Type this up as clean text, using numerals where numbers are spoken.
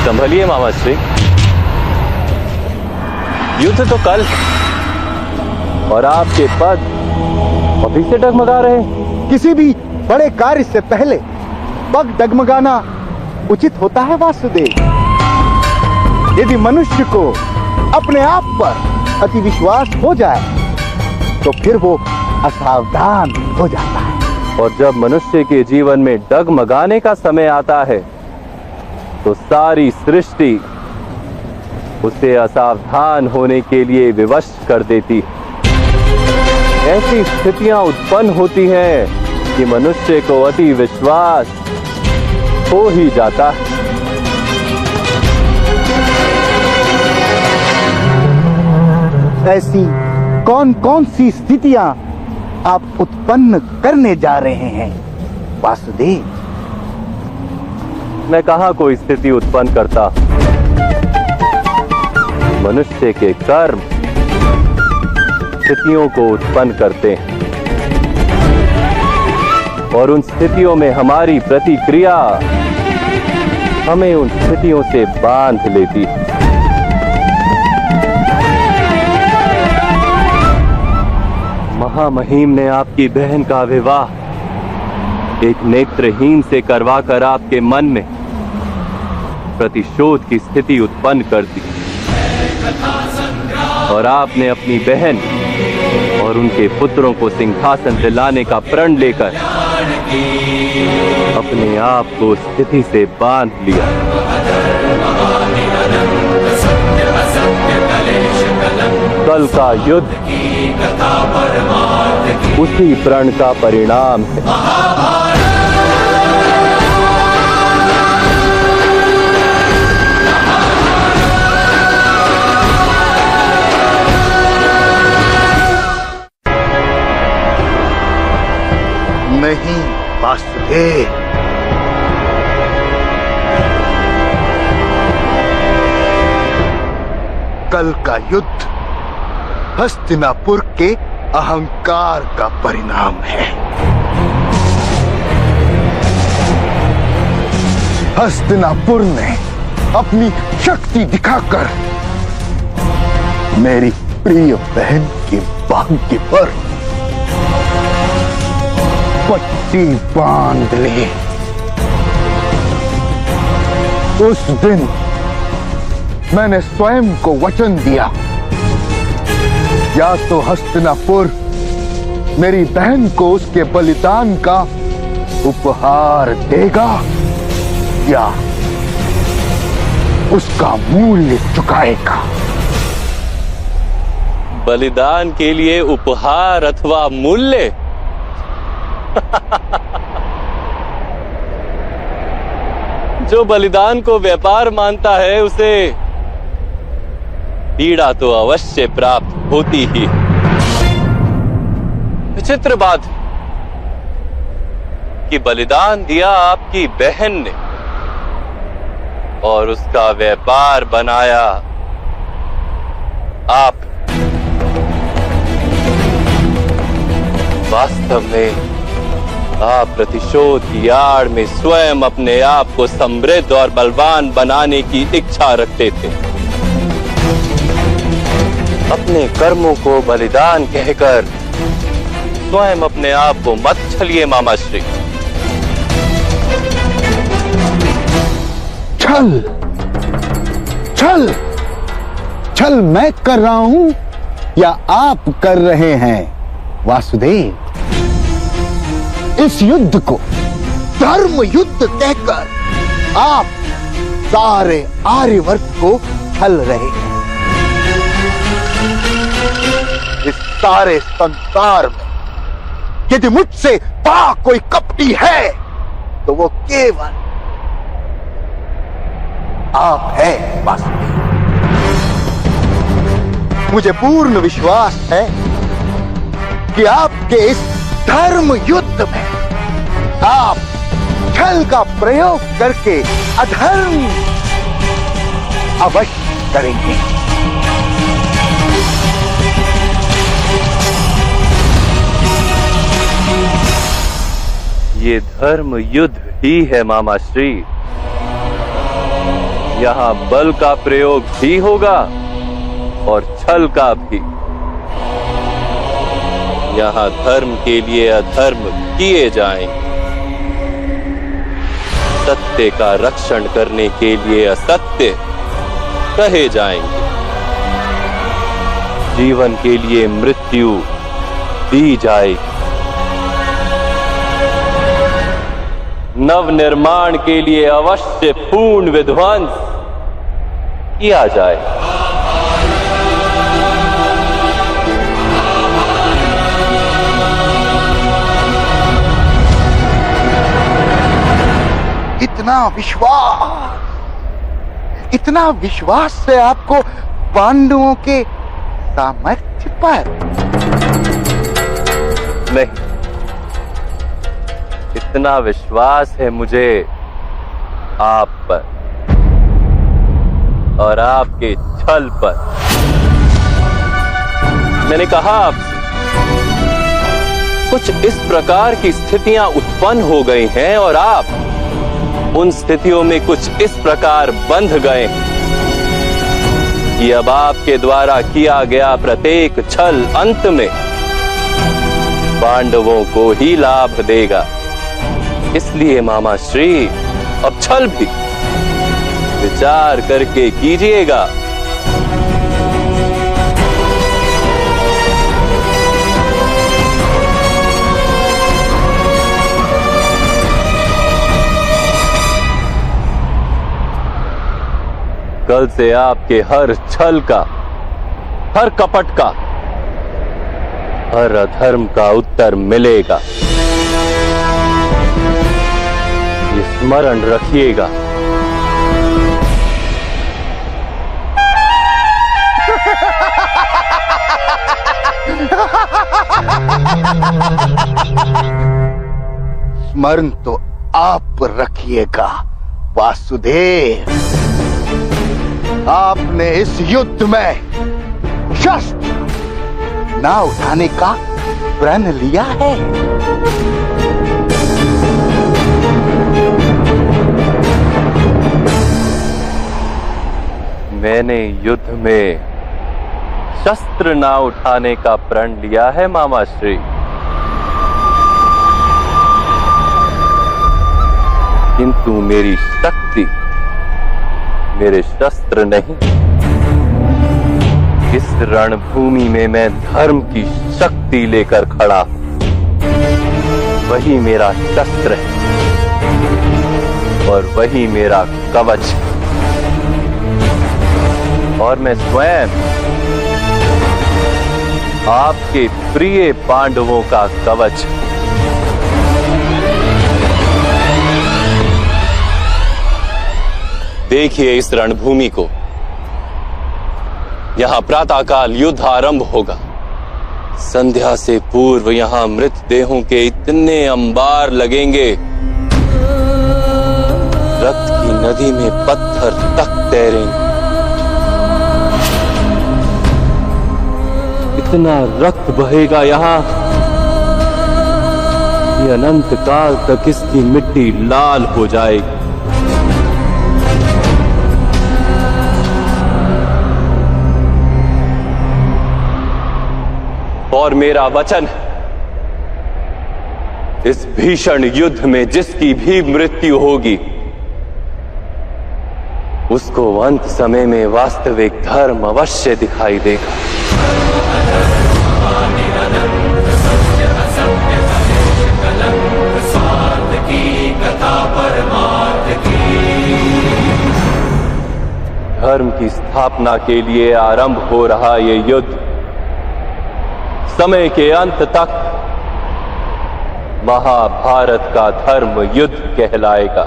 संभलिए मामा श्री, युद्ध तो कल और आपके पद अभी से डगमगा रहे हैं। किसी भी बड़े कार्य से पहले पग डगमगाना उचित होता है वासुदेव। यदि मनुष्य को अपने आप पर अति विश्वास हो जाए तो फिर वो असावधान हो जाता है। और जब मनुष्य के जीवन में डगमगाने का समय आता है तो सारी सृष्टि उसे असावधान होने के लिए विवश कर देती है। ऐसी स्थितियां उत्पन्न होती हैं कि मनुष्य को अति विश्वास हो ही जाता है। ऐसी कौन कौन सी स्थितियां आप उत्पन्न करने जा रहे हैं वासुदेव? मैं कहां कोई स्थिति उत्पन्न करता। मनुष्य के कर्म स्थितियों को उत्पन्न करते हैं और उन स्थितियों में हमारी प्रतिक्रिया हमें उन स्थितियों से बांध लेती है। महामहिम ने आपकी बहन का विवाह एक नेत्रहीन से करवाकर आपके मन में प्रतिशोध की स्थिति उत्पन्न कर दी और आपने अपनी बहन और उनके पुत्रों को सिंहासन दिलाने का प्रण लेकर अपने आप को स्थिति से बांध लिया। कल का युद्ध उसी प्रण का परिणाम है। नहीं वासुदेव, कल का युद्ध हस्तिनापुर के अहंकार का परिणाम है। हस्तिनापुर ने अपनी शक्ति दिखाकर मेरी प्रिय बहन के भाग्य पर पट्टी बांध ली। उस दिन मैंने स्वयं को वचन दिया, या तो हस्तिनापुर मेरी बहन को उसके बलिदान का उपहार देगा या उसका मूल्य चुकाएगा। बलिदान के लिए उपहार अथवा मूल्य? जो बलिदान को व्यापार मानता है उसे पीड़ा तो अवश्य प्राप्त होती ही। विचित्र बात कि बलिदान दिया आपकी बहन ने और उसका व्यापार बनाया आप। वास्तव में आप प्रतिशोध की आड़ में स्वयं अपने आप को समृद्ध और बलवान बनाने की इच्छा रखते थे। अपने कर्मों को बलिदान कहकर स्वयं अपने आप को मत छलिए मामा श्री। छल छल छल मैं कर रहा हूं या आप कर रहे हैं वासुदेव? इस युद्ध को धर्म युद्ध कहकर आप सारे आर्यवर्त को छल रहे हैं। इस सारे संसार में यदि मुझसे बड़ा कोई कपटी है तो वो केवल आप है वासुदेव। मुझे पूर्ण विश्वास है कि आपके इस धर्म युद्ध में आप छल का प्रयोग करके अधर्म अवश्य करेंगे। ये धर्म युद्ध ही है मामा श्री। यहाँ बल का प्रयोग भी होगा और छल का भी। यहाँ धर्म के लिए अधर्म किए जाएंगे, सत्य का रक्षण करने के लिए असत्य कहे जाएंगे, जीवन के लिए मृत्यु दी जाएगी, नव निर्माण के लिए अवश्य पूर्ण विध्वंस किया जाए। इतना विश्वास है आपको पांडवों के सामर्थ्य पर? नहीं, इतना विश्वास है मुझे आप पर और आपके छल पर। मैंने कहा आपसे, कुछ इस प्रकार की स्थितियां उत्पन्न हो गई हैं और आप उन स्थितियों में कुछ इस प्रकार बंध गए कि अब आपके द्वारा किया गया प्रत्येक छल अंत में पांडवों को ही लाभ देगा। इसलिए मामा श्री, अब छल भी विचार करके कीजिएगा। कल से आपके हर छल का, हर कपट का, हर अधर्म का उत्तर मिलेगा। ये स्मरण रखिएगा। स्मरण तो आप रखिएगा वासुदेव। आपने इस युद्ध में शस्त्र ना उठाने का प्रण लिया है। मैंने युद्ध में शस्त्र ना उठाने का प्रण लिया है मामा श्री, किंतु मेरी शक्ति मेरे शस्त्र नहीं। इस रणभूमि में मैं धर्म की शक्ति लेकर खड़ा हूं, वही मेरा शस्त्र है और वही मेरा कवच है। और मैं स्वयं आपके प्रिय पांडवों का कवच। देखिए इस रणभूमि को, यहां प्रातःकाल युद्ध आरंभ होगा। संध्या से पूर्व यहां मृतदेहों के इतने अंबार लगेंगे, रक्त की नदी में पत्थर तक तैरेंगे। इतना रक्त बहेगा यहां कि अनंत काल तक इसकी मिट्टी लाल हो जाएगी। और मेरा वचन, इस भीषण युद्ध में जिसकी भी मृत्यु होगी, उसको अंत समय में वास्तविक धर्म अवश्य दिखाई देगा। धर्म की स्थापना के लिए आरंभ हो रहा ये युद्ध समय के अंत तक महाभारत का धर्म युद्ध कहलाएगा।